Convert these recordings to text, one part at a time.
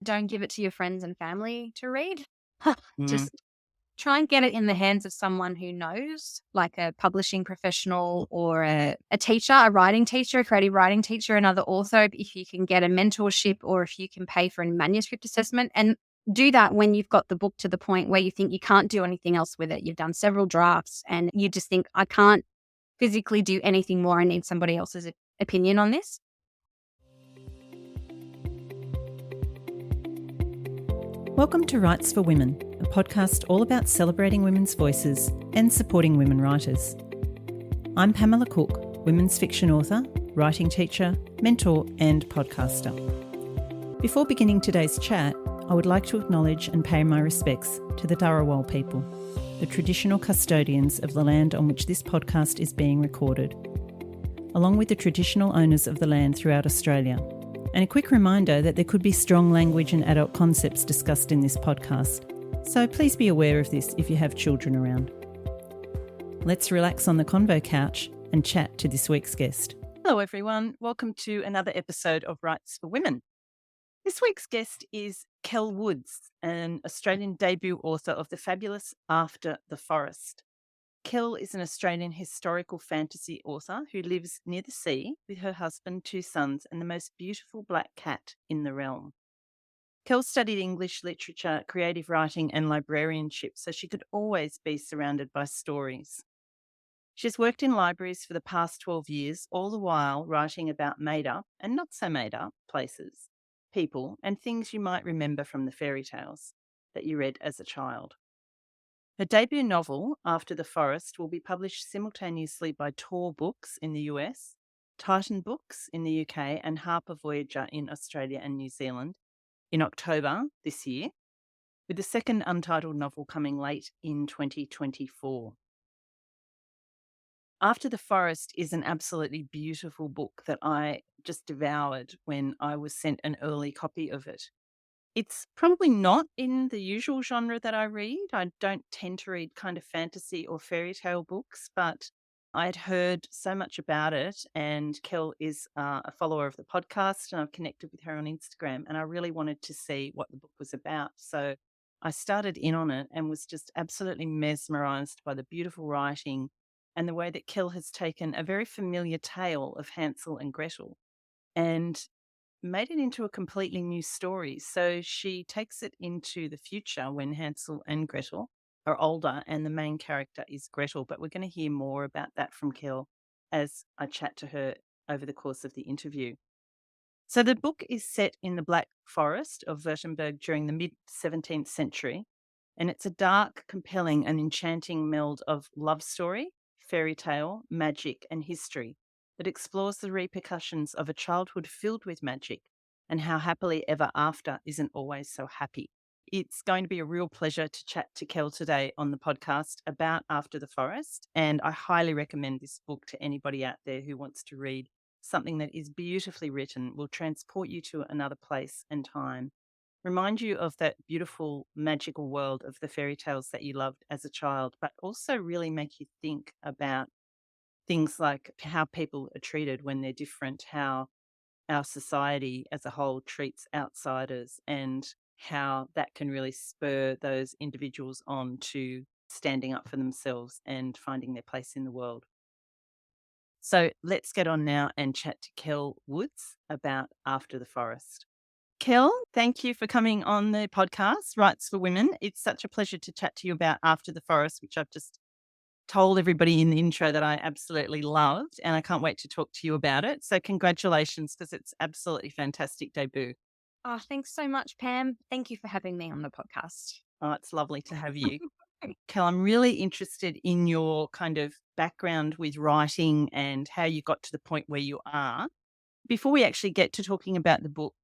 don't give it to your friends and family to read. Mm, Just try and get it in the hands of someone who knows, like a publishing professional or a teacher, a writing teacher, a creative writing teacher, another author, if you can get a mentorship or if you can pay for a manuscript assessment. And do that when you've got the book to the point where you think you can't do anything else with it. You've done several drafts and you just think, I can't physically do anything more. I need somebody else's opinion on this. Welcome to Writes for Women, a podcast all about celebrating women's voices and supporting women writers. I'm Pamela Cook, women's fiction author, writing teacher, mentor and podcaster. Before beginning today's chat, I would like to acknowledge and pay my respects to the Dharawal people, the traditional custodians of the land on which this podcast is being recorded, along with the traditional owners of the land throughout Australia. And a quick reminder that there could be strong language and adult concepts discussed in this podcast, so please be aware of this if you have children around. Let's relax on the convo couch and chat to this week's guest. Hello, everyone. Welcome to another episode of Writes for Women. This week's guest is Kell Woods, an Australian debut author of the fabulous After the Forest. Kell is an Australian historical fantasy author who lives near the sea with her husband, 2 sons, and the most beautiful black cat in the realm. Kell studied English literature, creative writing, and librarianship, so she could always be surrounded by stories. She's worked in libraries for the past 12 years, all the while writing about made-up and not so made-up places, people, and things you might remember from the fairy tales that you read as a child. Her debut novel, After the Forest, will be published simultaneously by Tor Books in the US, Titan Books in the UK, and Harper Voyager in Australia and New Zealand in October this year, with the second untitled novel coming late in 2024. After the Forest is an absolutely beautiful book that I just devoured when I was sent an early copy of it. It's probably not in the usual genre that I read. I don't tend to read kind of fantasy or fairy tale books, but I'd heard so much about it. And Kell is a follower of the podcast, and I've connected with her on Instagram. And I really wanted to see what the book was about. So I started in on it and was just absolutely mesmerized by the beautiful writing and the way that Kell has taken a very familiar tale of Hansel and Gretel and made it into a completely new story. So she takes it into the future when Hansel and Gretel are older and the main character is Gretel. But we're going to hear more about that from Kell as I chat to her over the course of the interview. So the book is set in the Black Forest of Württemberg during the mid-17th century, and it's a dark, compelling and enchanting meld of love story, fairy tale, magic and history that explores the repercussions of a childhood filled with magic and how happily ever after isn't always so happy. It's going to be a real pleasure to chat to Kell today on the podcast about After the Forest, and I highly recommend this book to anybody out there who wants to read something that is beautifully written, will transport you to another place and time, remind you of that beautiful magical world of the fairy tales that you loved as a child, but also really make you think about things like how people are treated when they're different, how our society as a whole treats outsiders, and how that can really spur those individuals on to standing up for themselves and finding their place in the world. So let's get on now and chat to Kell Woods about After the Forest. Kell, thank you for coming on the podcast, Writes for Women. It's such a pleasure to chat to you about After the Forest, which I've just told everybody in the intro that I absolutely loved, and I can't wait to talk to you about it. So congratulations, because it's absolutely fantastic debut. Oh, thanks so much, Pam. Thank you for having me on the podcast. Oh, it's lovely to have you. Kell, I'm really interested in your kind of background with writing and how you got to the point where you are. Before we actually get to talking about the book,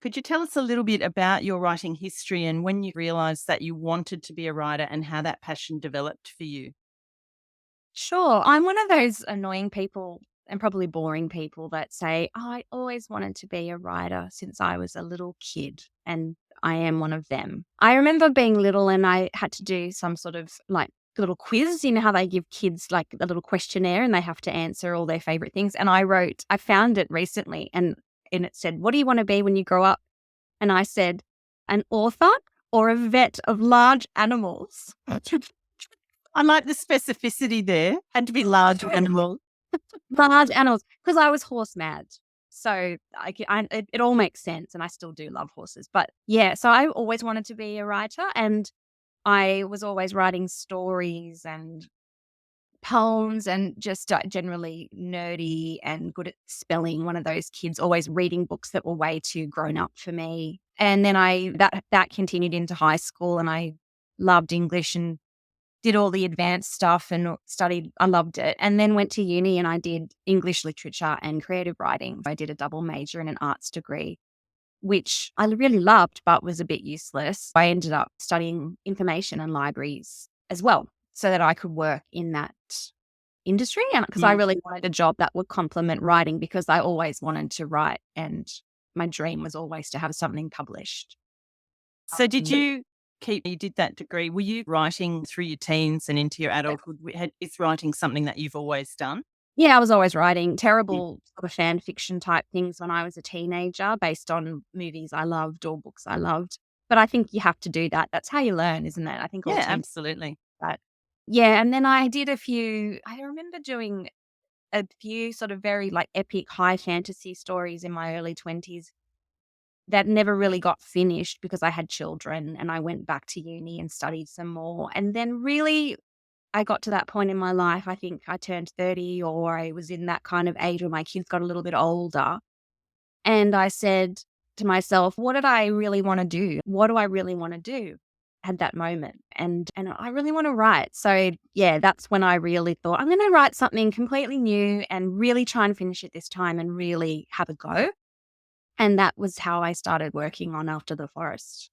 could you tell us a little bit about your writing history and when you realised that you wanted to be a writer and how that passion developed for you? Sure. I'm one of those annoying people and probably boring people that say, "Oh, I always wanted to be a writer since I was a little kid." And I am one of them. I remember being little and I had to do some sort of like little quiz. You know how they give kids like a little questionnaire and they have to answer all their favorite things. And I found it recently and it said, "What do you want to be when you grow up?" And I said, an author or a vet of large animals. I like the specificity there. Had to be large animal. Large animals, because I was horse mad. So it all makes sense, and I still do love horses. But yeah, so I always wanted to be a writer, and I was always writing stories and poems and just generally nerdy and good at spelling. One of those kids always reading books that were way too grown up for me. And then that continued into high school, and I loved English and did all the advanced stuff and studied. I loved it. And then went to uni and I did English literature and creative writing. I did a double major and an arts degree, which I really loved, but was a bit useless. I ended up studying information and libraries as well, so that I could work in that industry. And because I really wanted a job that would complement writing, because I always wanted to write and my dream was always to have something published. So you did that degree, were you writing through your teens and into your adulthood? Is writing something that you've always done? Yeah, I was always writing terrible sort of fan fiction type things when I was a teenager based on movies I loved or books I loved. But I think you have to do that. That's how you learn, isn't it? I think all Yeah, teens absolutely. do that. Yeah, and then I remember doing a few sort of very like epic high fantasy stories in my early 20s that never really got finished because I had children, and I went back to uni and studied some more. And then really I got to that point in my life, I think I turned 30, or I was in that kind of age where my kids got a little bit older. And I said to myself, what did I really want to do? What do I really want to do at that moment? And I really want to write. So yeah, that's when I really thought, I'm going to write something completely new and really try and finish it this time and really have a go. And that was how I started working on After the Forest.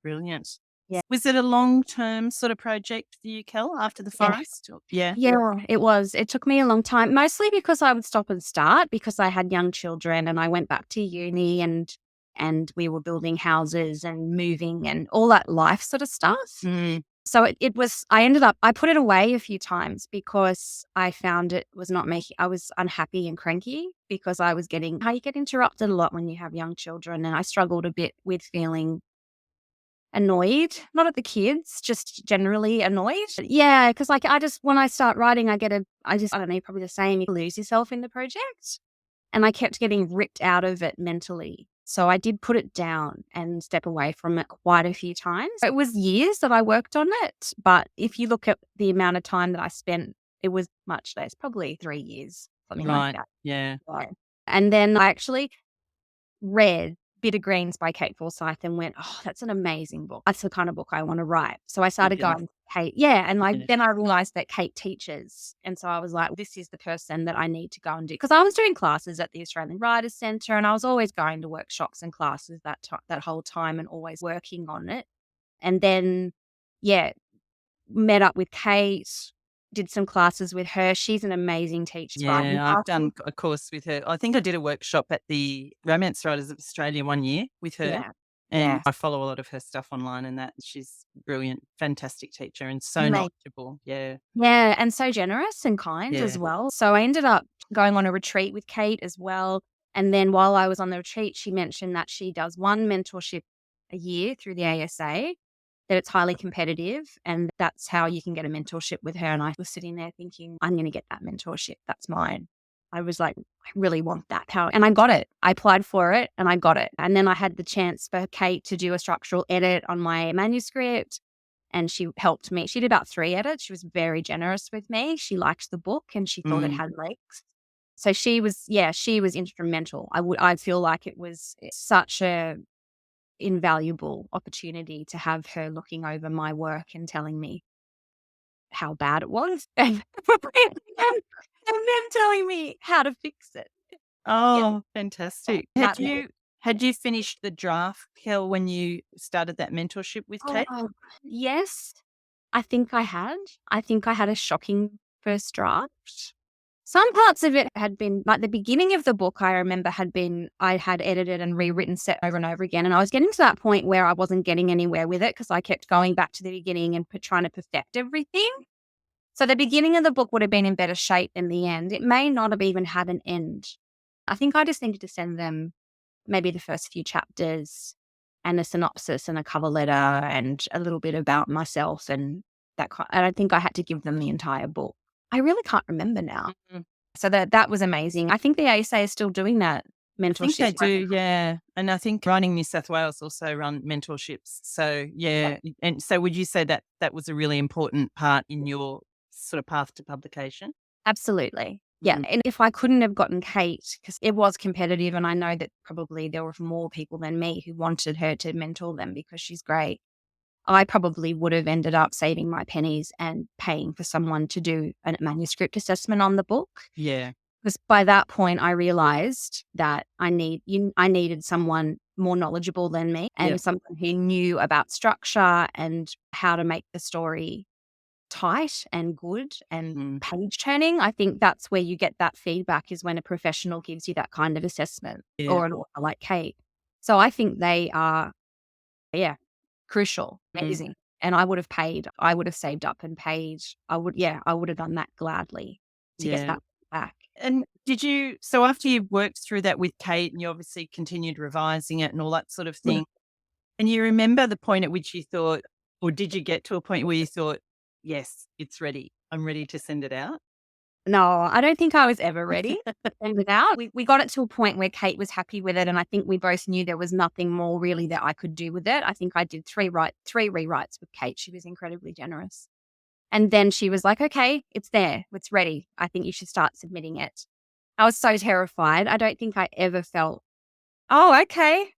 Brilliant. Yeah. Was it a long-term sort of project for you, Kell, After the Forest? Yeah. Yeah, it was. It took me a long time, mostly because I would stop and start because I had young children and I went back to uni and we were building houses and moving and all that life sort of stuff. So I put it away a few times because I found I was unhappy and cranky because you get interrupted a lot when you have young children, and I struggled a bit with feeling annoyed, not at the kids, just generally annoyed. Yeah, because when I start writing, I don't know, probably the same, you lose yourself in the project. And I kept getting ripped out of it mentally. So I did put it down and step away from it quite a few times. It was years that I worked on it, but if you look at the amount of time that I spent, it was much less, probably 3 years, something like that. Yeah. And then I actually read Bitter Greens by Kate Forsyth and went, oh, that's an amazing book. That's the kind of book I want to write. So I started going to Kate. Yeah. And then I realized that Kate teaches. And so I was like, this is the person that I need to go and do. Because I was doing classes at the Australian Writers Centre and I was always going to workshops and classes that whole time and always working on it. And then, met up with Kate, did some classes with her. She's an amazing teacher. Yeah, I've done a course with her. I think I did a workshop at the Romance Writers of Australia one year with her. Yeah. And I follow a lot of her stuff online and that. She's brilliant, fantastic teacher and so knowledgeable. Yeah. Yeah, and so generous and kind as well. So I ended up going on a retreat with Kate as well. And then while I was on the retreat, she mentioned that she does one mentorship a year through the ASA, that it's highly competitive, and that's how you can get a mentorship with her. And I was sitting there thinking, I'm going to get that mentorship. That's mine. I was like, I really want that. And I got it. I applied for it and I got it. And then I had the chance for Kate to do a structural edit on my manuscript, and she helped me. She did about 3 edits. She was very generous with me. She liked the book and she thought it had legs. So she was instrumental. I feel like it was such a invaluable opportunity to have her looking over my work and telling me how bad it was and then telling me how to fix it. Oh, fantastic. Had you finished the draft, Kell, when you started that mentorship with Kate? Yes, I think I had. I think I had a shocking first draft. Some parts of it had been, like the beginning of the book, I remember I had edited and rewritten set over and over again. And I was getting to that point where I wasn't getting anywhere with it because I kept going back to the beginning and trying to perfect everything. So the beginning of the book would have been in better shape than the end. It may not have even had an end. I think I just needed to send them maybe the first few chapters and a synopsis and a cover letter and a little bit about myself and that and I think I had to give them the entire book. I really can't remember now. Mhm. So that was amazing. I think the ASA is still doing that I think they mentorship. do, yeah. And I think Writing New South Wales also run mentorships. So, yeah. And so would you say that that was a really important part in your sort of path to publication? Absolutely. Yeah. Mhm. And if I couldn't have gotten Kate, because it was competitive, and I know that probably there were more people than me who wanted her to mentor them because she's great, I probably would have ended up saving my pennies and paying for someone to do a manuscript assessment on the book. Yeah. Because by that point, I realized that I needed someone more knowledgeable than me and Yep. someone who knew about structure and how to make the story tight and good and page turning. I think that's where you get that feedback, is when a professional gives you that kind of assessment, Yeah. or an author like Kate. So I think they are, crucial, Mhm. amazing. And I would have paid. I would have saved up and paid. I would have done that gladly to get Yeah. that back. And so after you worked through that with Kate and you obviously continued revising it and all that sort of thing, and you remember the point at which you thought, or did you get to a point where you thought, yes, it's ready. I'm ready to send it out? No, I don't think I was ever ready to send it out. We got it to a point where Kate was happy with it, and I think we both knew there was nothing more really that I could do with it. I think I did three rewrites with Kate. She was incredibly generous. And then she was like, "Okay, it's there. It's ready. I think you should start submitting it." I was so terrified. I don't think I ever felt, "Oh, okay,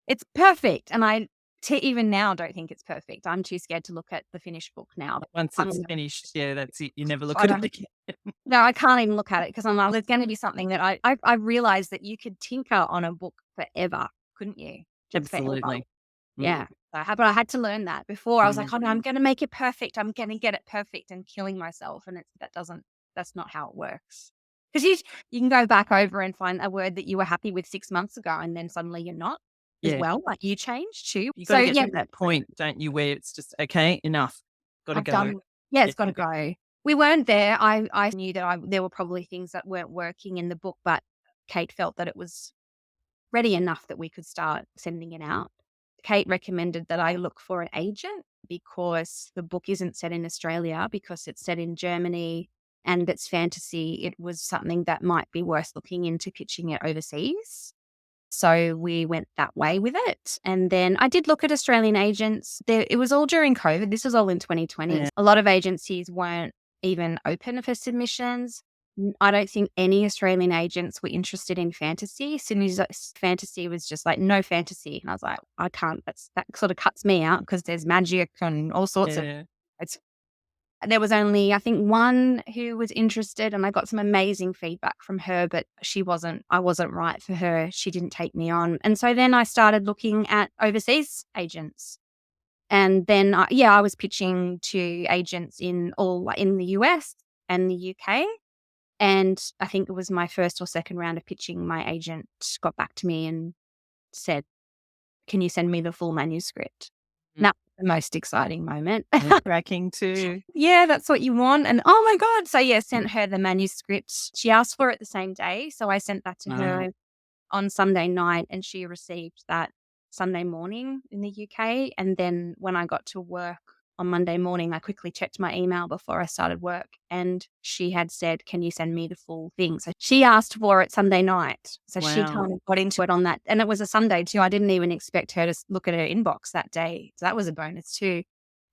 it's perfect." And even now don't think it's perfect. I'm too scared to look at the finished book now. Once I'm it's finished, yeah, that's it. You never look I at don't it again. No, I can't even look at it because I'm like, there's going to be something that I realized that you could tinker on a book forever, couldn't you? Just forever. Absolutely. Yeah. But I had to learn that before. I was like, Mm. oh no, I'm going to make it perfect. I'm going to get it perfect, and killing myself. And that's not how it works. Because you can go back over and find a word that you were happy with 6 months ago, and then suddenly you're not as Yeah. well. Like, you changed too. You got to get to that point, don't you, where it's just, okay, enough. Got to I've go. done. Yeah, it's got to go. We weren't there. I knew that there were probably things that weren't working in the book, but Kate felt that it was ready enough that we could start sending it out. Kate recommended that I look for an agent because the book isn't set in Australia, because it's set in Germany and it's fantasy. It was something that might be worth looking into pitching it overseas. So we went that way with it. And then I did look at Australian agents. It was all during COVID. This was all in 2020. Yeah. A lot of agencies weren't even open for submissions. I don't think any Australian agents were interested in fantasy. As soon as fantasy was just like, no fantasy. And I was like, I can't. That sort of cuts me out because there's magic and all sorts of. Yeah. There was only, I think, one who was interested, and I got some amazing feedback from her, but I wasn't right for her. She didn't take me on. And so then I started looking at overseas agents. And then, I was pitching to agents in the US and the UK. And I think it was my first or second round of pitching, my agent got back to me and said, "Can you send me the full manuscript?" Mm. That was the most exciting moment. Cracking too. Yeah, that's what you want. And oh my God. So sent her the manuscript. She asked for it the same day. So I sent that to her on Sunday night, and she received that Sunday morning in the UK. And then when I got to work on Monday morning, I quickly checked my email before I started work, and she had said, "Can you send me the full thing?" So she asked for it Sunday night. So she kind of got into it on that. And it was a Sunday too. I didn't even expect her to look at her inbox that day. So that was a bonus too.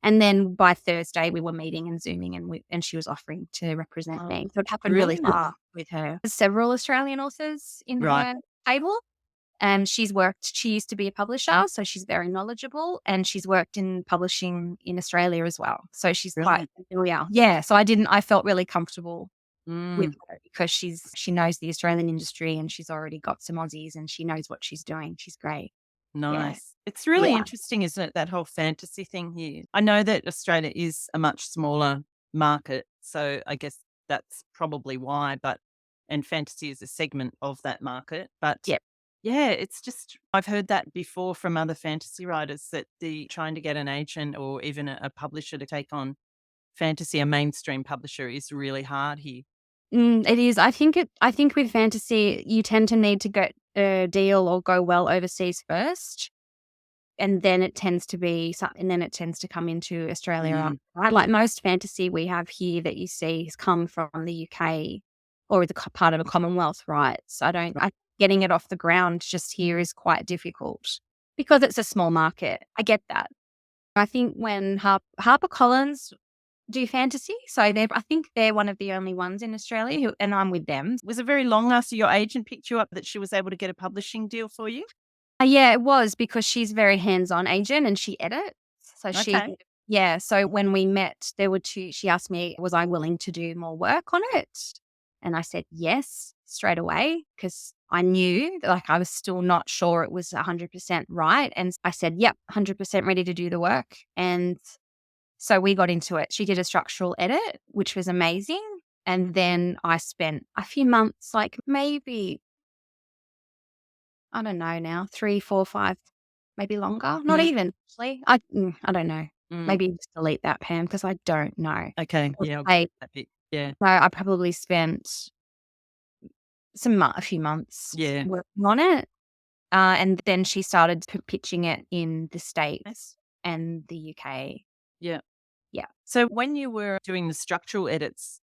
And then by Thursday, we were meeting and Zooming, and she was offering to represent me. So it happened really fast with her. There's several Australian authors in her table. She used to be a publisher, so she's very knowledgeable, and she's worked in publishing in Australia as well. So she's quite familiar. Yeah. So I felt really comfortable with her because she knows the Australian industry, and she's already got some Aussies, and she knows what she's doing. She's great. Nice. It's really interesting, isn't it, that whole fantasy thing here? I know that Australia is a much smaller market, so I guess that's probably why, and fantasy is a segment of that market. But yeah, it's just, I've heard that before from other fantasy writers, that trying to get an agent or even a publisher to take on fantasy, a mainstream publisher, is really hard here. It is. I think with fantasy, you tend to need to get a deal or go well overseas first. and then it tends to be something, and then it tends to come into Australia, Mm. right? Like most fantasy we have here that you see has come from the UK or the part of a Commonwealth, right? So getting it off the ground just here is quite difficult because it's a small market. I get that. I think when HarperCollins do fantasy, so I think they're one of the only ones in Australia and I'm with them. Was it very long after your agent picked you up that she was able to get a publishing deal for you? Yeah, it was because she's very hands-on agent and she edits. So Okay. so when we met, there were she asked me, was I willing to do more work on it? And I said yes straight away because I knew that, like, I was still not sure it was 100% right. And I said, yep, 100% ready to do the work. And so we got into it. She did a structural edit, which was amazing. And then I spent a few months, like maybe, I don't know now, 3, 4, 5, maybe longer. Not even, actually. I don't know. Mm. Maybe just delete that, Pam, because I don't know. Okay. Yeah, I'll I get that bit. Yeah. So I probably spent a few months Yeah. working on it. And then she started pitching it in the States and the UK. Yeah. Yeah. So when you were doing the structural edits,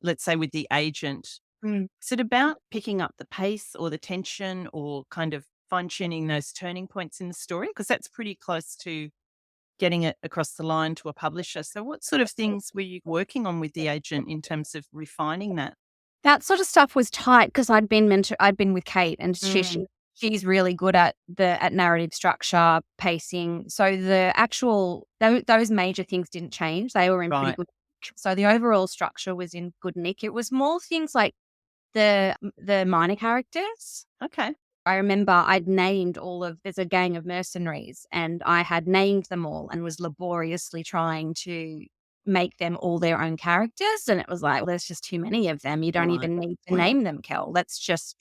let's say with the agent, is it about picking up the pace or the tension or kind of fine-tuning those turning points in the story? Because that's pretty close to getting it across the line to a publisher. So what sort of things were you working on with the agent in terms of refining that? That sort of stuff was tight because I'd been with Kate, and she's really good at narrative structure, pacing. So the actual those major things didn't change. They were in pretty Right. good. So the overall structure was in good nick. It was more things like the minor characters. Okay. I remember I'd named there's a gang of mercenaries, and I had named them all and was laboriously trying to make them all their own characters. And it was like, well, there's just too many of them. You don't Right. even need to name them, Kell. Let's just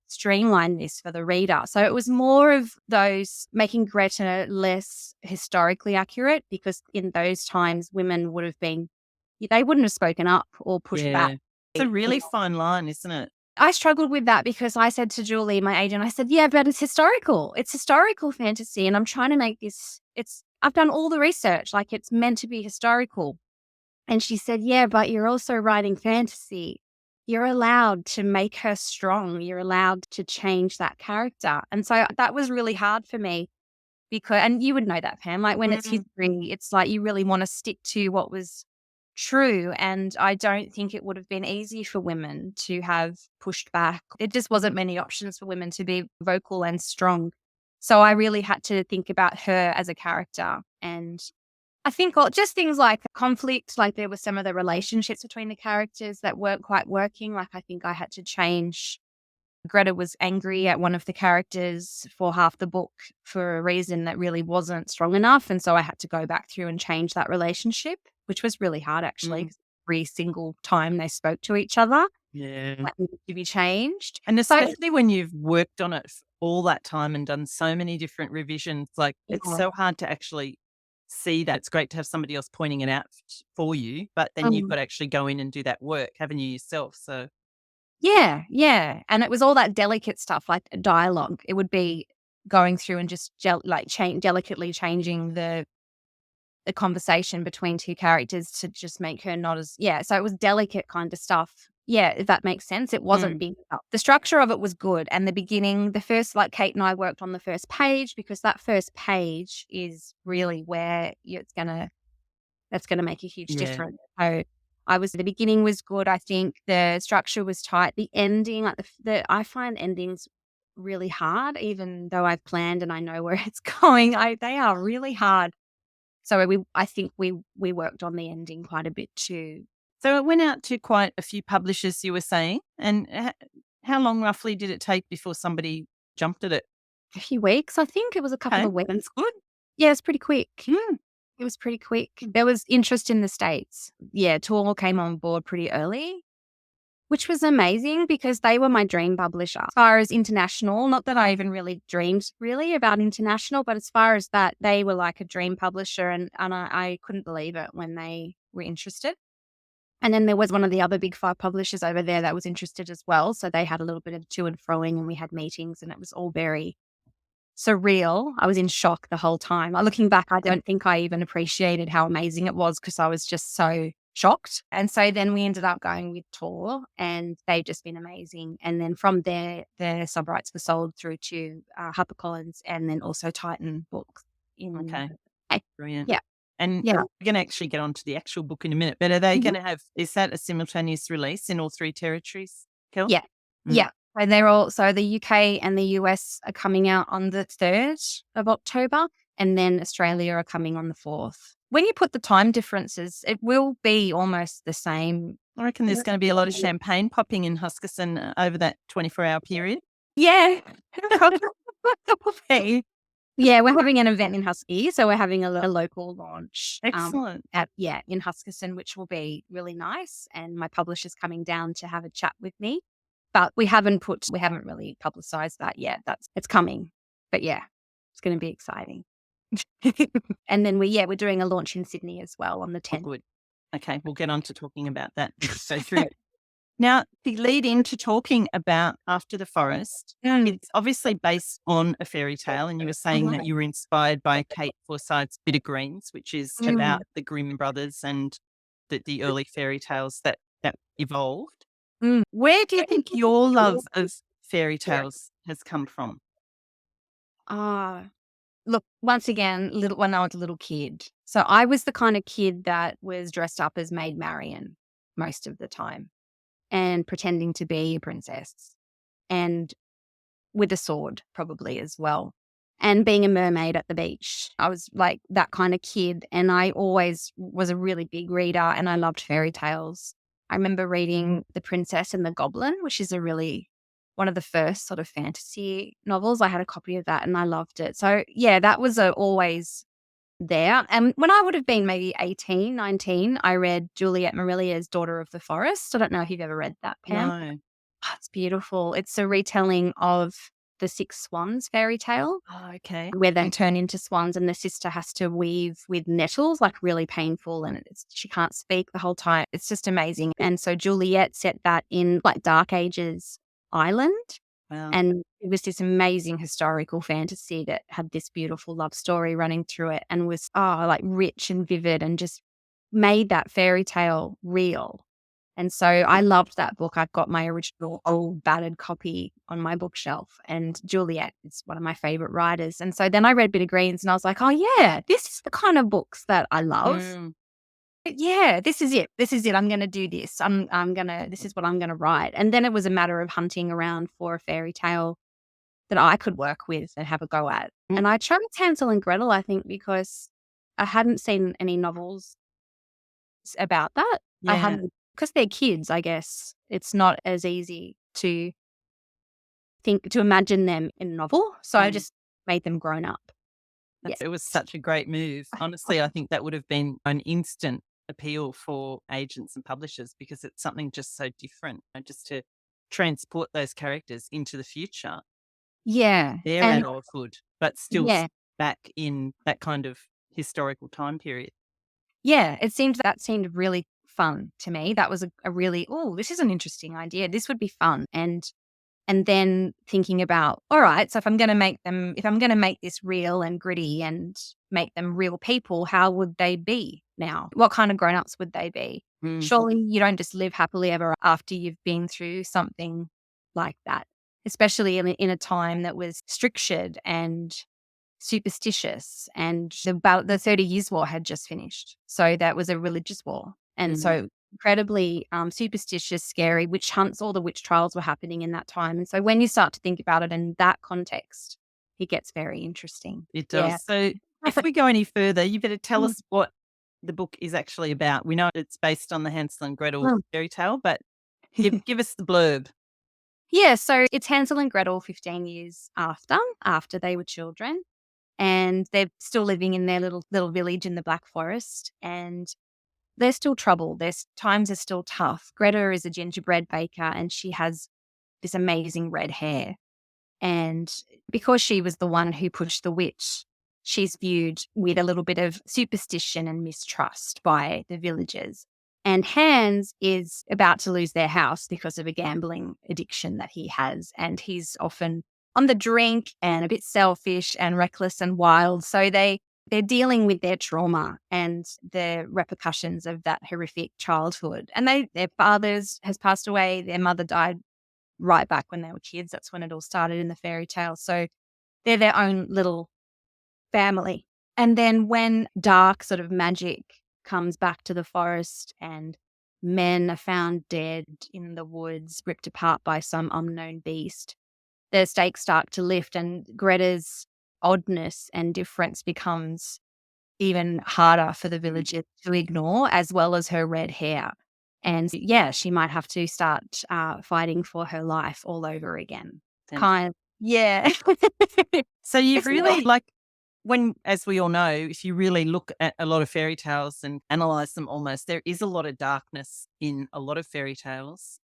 streamline this for the reader. So it was more of those making Greta less historically accurate, because in those times, women they wouldn't have spoken up or pushed back. It's a really fine line, isn't it? I struggled with that because I said to Julie, my agent, I said, yeah, but it's historical. It's historical fantasy. And I'm trying to make this, I've done all the research. Like, it's meant to be historical. And she said, yeah, but you're also writing fantasy. You're allowed to make her strong. You're allowed to change that character. And so that was really hard for me and you would know that, Pam, like when it's history, it's like you really want to stick to what was true. And I don't think it would have been easy for women to have pushed back. It just wasn't many options for women to be vocal and strong. So I really had to think about her as a character. And I think just things like conflict, like there were some of the relationships between the characters that weren't quite working. Like, I think I had to change. Greta was angry at one of the characters for half the book for a reason that really wasn't strong enough. And so I had to go back through and change that relationship, which was really hard, actually. 'Cause every single time they spoke to each other, that needed to be changed. And especially when you've worked on it for all that time and done so many different revisions, like it's so hard to actually see that. It's great to have somebody else pointing it out for you, but then you've got to actually go in and do that work, haven't you, yourself? So Yeah, yeah. And it was all that delicate stuff, like dialogue. It would be going through and just delicately changing the conversation between two characters to just make her not as, so it was delicate kind of stuff. Yeah, if that makes sense. It wasn't big up. The structure of it was good. And the beginning, the first, like Kate and I worked on the first page, because that first page is really where that's gonna make a huge difference. So the beginning was good. I think the structure was tight. The ending, like I find endings really hard, even though I've planned and I know where it's going. They are really hard. So I think we worked on the ending quite a bit too. So it went out to quite a few publishers, you were saying. And how long roughly did it take before somebody jumped at it? A few weeks, I think. It was a couple of weeks. That's good. Yeah, it's pretty quick. It was pretty quick. There was interest in the States. Yeah, Tor came on board pretty early, which was amazing because they were my dream publisher. As far as international, not that I even really dreamed really about international, but as far as that, they were like a dream publisher, and I couldn't believe it when they were interested. And then there was one of the other big 5 publishers over there that was interested as well. So they had a little bit of to and froing, and we had meetings, and it was all very surreal. I was in shock the whole time. Looking back, I don't think I even appreciated how amazing it was because I was just so shocked. And so then we ended up going with Tor, and they've just been amazing. And then from there, the sub rights were sold through to HarperCollins and then also Titan Books. Okay. Brilliant. Yeah. And Yeah. we're going to actually get onto the actual book in a minute, but are they Mhm. going to have, is that a simultaneous release in all 3 territories, Kel? Yeah. Yeah. So they're all, so the UK and the US are coming out on the 3rd of October, and then Australia are coming on the 4th. When you put the time differences, it will be almost the same. I reckon there's going to be a lot of champagne popping in Huskisson over that 24-hour period. Yeah. Probably. Yeah, we're having an event in Husky, so we're having a local launch. Excellent. In Huskisson, which will be really nice. And my publisher's coming down to have a chat with me. But we haven't really publicized that yet. It's coming. But yeah, it's going to be exciting. And then we're doing a launch in Sydney as well on the 10th. Good. Okay, we'll get on to talking about that. So through. Now, the lead into talking about After the Forest, it's obviously based on a fairy tale, and you were saying that you were inspired by Kate Forsyth's Bitter Greens, which is about the Grimm brothers and the early fairy tales that evolved. Where do you think your love of fairy tales has come from? Look, once again, when I was a little kid. So I was the kind of kid that was dressed up as Maid Marian most of the time and pretending to be a princess and with a sword probably as well, and being a mermaid at the beach. I was like that kind of kid, and I always was a really big reader, and I loved fairy tales. I remember reading The Princess and the Goblin, which is one of the first sort of fantasy novels. I had a copy of that and I loved it. So yeah, that was always there. And when I would have been maybe 18, 19, I read Juliet Marilia's Daughter of the Forest. I don't know if you've ever read that, Pam. No. Oh, it's beautiful. It's a retelling of the Six Swans fairy tale. Oh, okay. Where they turn into swans and the sister has to weave with nettles, like really painful, and she can't speak the whole time. It's just amazing. And so Juliet set that in like Dark Ages Ireland. Wow. And it was this amazing historical fantasy that had this beautiful love story running through it and was like rich and vivid and just made that fairy tale real. And so I loved that book. I've got my original old battered copy on my bookshelf, and Juliet is one of my favorite writers. And so then I read Bitter Greens and I was like, oh yeah, this is the kind of books that I love. Yeah, this is it. I'm going to do this. This is what I'm going to write. And then it was a matter of hunting around for a fairy tale that I could work with and have a go at. And I chose Hansel and Gretel, I think, because I hadn't seen any novels about that. Yeah. I hadn't, because they're kids, I guess. It's not as easy to imagine them in a novel. So I just made them grown up. It was such a great move. Honestly, I think that would have been an instant appeal for agents and publishers because it's something just so different, just to transport those characters into the future. Yeah. Their adulthood, but still back in that kind of historical time period. Yeah, that seemed really fun to me. That was a really, this is an interesting idea. This would be fun. And then thinking about, all right, so if I'm going to make this real and gritty and make them real people, how would they be now? What kind of grown-ups would they be? Surely you don't just live happily ever after you've been through something like that, especially in a time that was strictured and superstitious, and the 30 Years' War had just finished. So that was a religious war. And so incredibly superstitious, scary witch hunts, all the witch trials were happening in that time. And so when you start to think about it in that context, it gets very interesting. It does. Yeah. So if we go any further, you better tell us what the book is actually about. We know it's based on the Hansel and Gretel fairy tale, but give us the blurb. Yeah, so it's Hansel and Gretel 15 years after they were children, and they're still living in their little village in the Black Forest, and they're still troubled. Their times are still tough. Greta is a gingerbread baker and she has this amazing red hair. And because she was the one who pushed the witch, she's viewed with a little bit of superstition and mistrust by the villagers. And Hans is about to lose their house because of a gambling addiction that he has. And he's often on the drink and a bit selfish and reckless and wild. So they're dealing with their trauma and the repercussions of that horrific childhood. And their fathers has passed away. Their mother died right back when they were kids. That's when it all started in the fairy tale. So they're their own little family. And then when dark sort of magic comes back to the forest and men are found dead in the woods, ripped apart by some unknown beast, the stakes start to lift, and Greta's oddness and difference becomes even harder for the villagers to ignore, as well as her red hair. And yeah, she might have to start fighting for her life all over again. Kind of, yeah. So you've It's really, not- like, when, as we all know, if you really look at a lot of fairy tales and analyze them almost, there is a lot of darkness in a lot of fairy tales.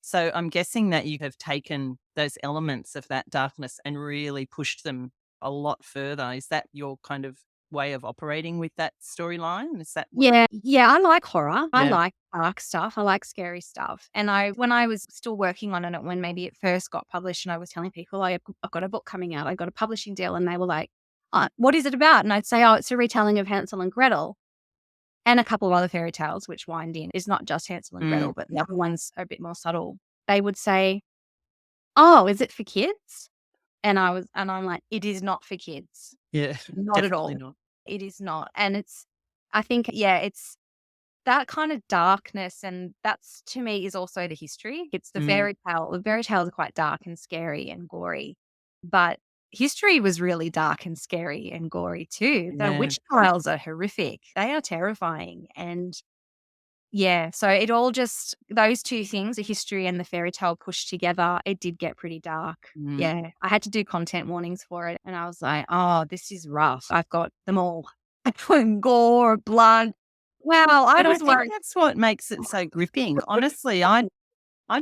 So I'm guessing that you have taken those elements of that darkness and really pushed them a lot further. Is that your kind of way of operating with that storyline? Is that Yeah, I like horror. I Yeah. like dark stuff. I like scary stuff. And when I was still working on it, when maybe it first got published and I was telling people, I've got a book coming out, I got a publishing deal, and they were like, what is it about? And I'd say, oh, it's a retelling of Hansel and Gretel and a couple of other fairy tales, which wind in. It's not just Hansel and Gretel, but the other ones are a bit more subtle. They would say, oh, is it for kids? And I'm like, it is not for kids. Yeah, Not at all. not. It is not. And I think, it's that kind of darkness, and that's, to me, is also the history. It's the fairy tale. The fairy tales are quite dark and scary and gory, but history was really dark and scary and gory too. The Yeah. witch trials are horrific. They are terrifying. And yeah, so it all just, those two things, the history and the fairy tale pushed together, it did get pretty dark. Yeah, I had to do content warnings for it, and I was like, oh, this is rough. I've got them all. Gore, blood. Well, I But I was think worried. that's what makes it so gripping. Honestly, I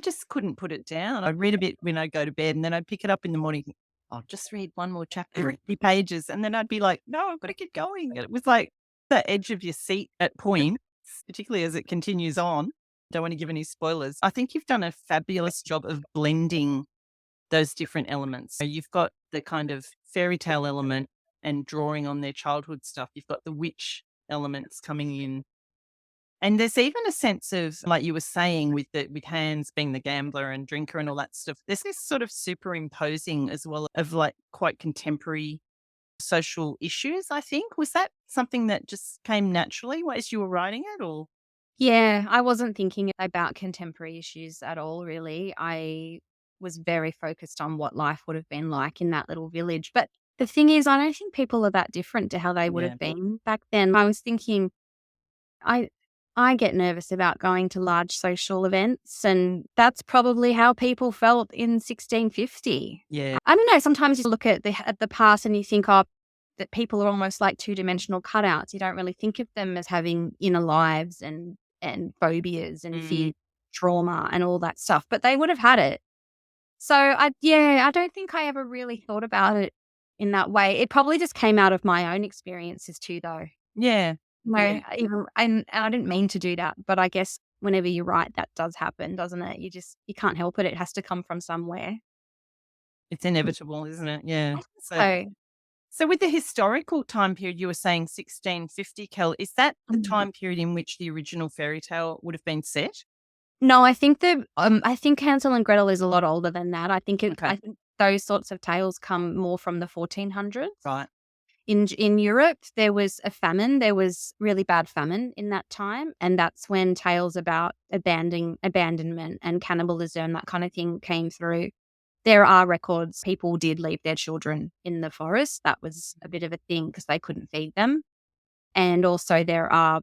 just couldn't put it down. I'd read a bit when I go to bed, and then I'd pick it up in the morning. I'll just read one more chapter, 3 pages, and then I'd be like, no, I've got to keep going. And it was like the edge of your seat at points, particularly as it continues on. Don't want to give any spoilers. I think you've done a fabulous job of blending those different elements. So you've got the kind of fairy tale element and drawing on their childhood stuff. You've got the witch elements coming in. And there's even a sense of, like you were saying, with Hans being the gambler and drinker and all that stuff, there's this sort of superimposing as well of like quite contemporary social issues, I think. Was that something that just came naturally as you were writing it, or? Yeah, I wasn't thinking about contemporary issues at all, really. I was very focused on what life would have been like in that little village. But the thing is, I don't think people are that different to how they would Yeah. have been back then. I was thinking, I get nervous about going to large social events, and that's probably how people felt in 1650. Yeah. I don't know, sometimes you look at the past and you think, oh, that people are almost like two-dimensional cutouts. You don't really think of them as having inner lives and phobias and fear, trauma and all that stuff, but they would have had it. So I don't think I ever really thought about it in that way. It probably just came out of my own experiences too, though. Yeah. No, Yeah. and I didn't mean to do that, but I guess whenever you write, that does happen, doesn't it? You can't help it. It has to come from somewhere. It's inevitable, isn't it? Yeah. So So with the historical time period, you were saying 1650, Kel, is that the time period in which the original fairy tale would have been set? no, I think I think Hansel and Gretel is a lot older than that. I think Okay. I think those sorts of tales come more from the 1400s. Right. In Europe, there was a famine. There was really bad famine in that time, and that's when tales about abandonment and cannibalism, that kind of thing, came through. There are records people did leave their children in the forest. That was a bit of a thing because they couldn't feed them. And also there are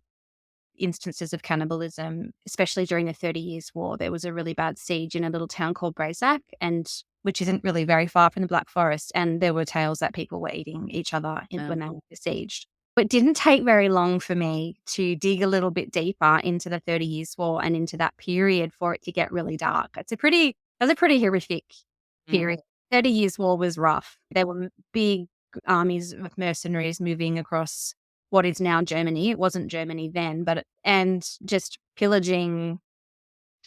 instances of cannibalism, especially during the 30 Years' War. There was a really bad siege in a little town called Brazac, which isn't really very far from the Black Forest, and there were tales that people were eating each other when they were besieged. It didn't take very long for me to dig a little bit deeper into the 30 Years' War and into that period for it to get really dark. It was a pretty horrific period. 30 Years' War was rough. There were big armies of mercenaries moving across what is now Germany. It wasn't Germany then, and just pillaging,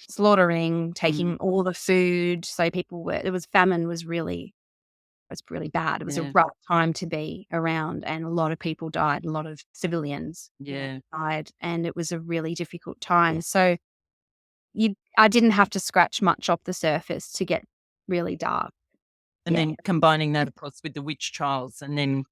slaughtering, taking all the food. So famine was really was really bad. It was a Yeah. rough time to be around, and a lot of people died, a lot of civilians Yeah. died, and it was a really difficult time. So I didn't have to scratch much off the surface to get really dark. And Yeah. then combining that, of course, with the witch trials, and then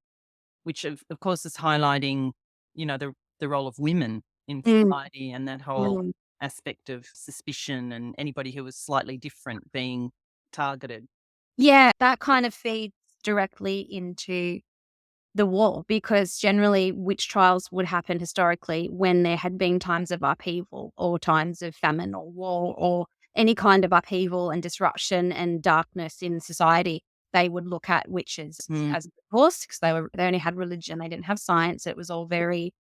which of course is highlighting, the role of women in Mm, society, and that whole mm. aspect of suspicion and anybody who was slightly different being targeted. Yeah, that kind of feeds directly into the war, because generally witch trials would happen historically when there had been times of upheaval or times of famine or war or any kind of upheaval and disruption and darkness in society. They would look at witches Mm. as a course, because they only had religion, they didn't have science. It was all very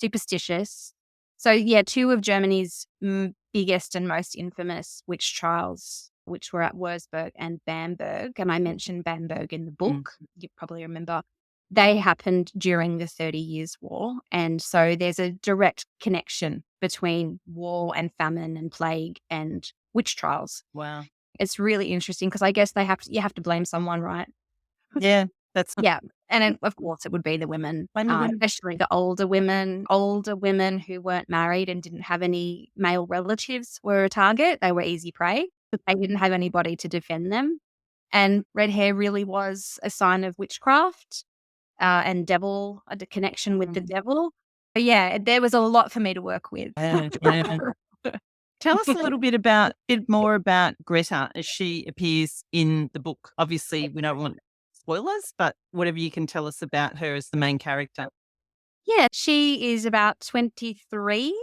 superstitious. So yeah, two of Germany's biggest and most infamous witch trials, which were at Wurzburg and Bamberg, and I mentioned Bamberg in the book, you probably remember, they happened during the 30 Years' War. And so there's a direct connection between war and famine and plague and witch trials. Wow. It's really interesting because I guess you have to blame someone, right? Yeah, that's Yeah, and then, of course, it would be the women, Blame the women. especially the older women who weren't married and didn't have any male relatives were a target. They were easy prey. They didn't have anybody to defend them, and red hair really was a sign of witchcraft, and devil, the connection with the devil. But yeah, there was a lot for me to work with. Yeah, yeah. Tell us a little bit more about Greta as she appears in the book. Obviously, we don't want spoilers, but whatever you can tell us about her as the main character. Yeah, she is about 23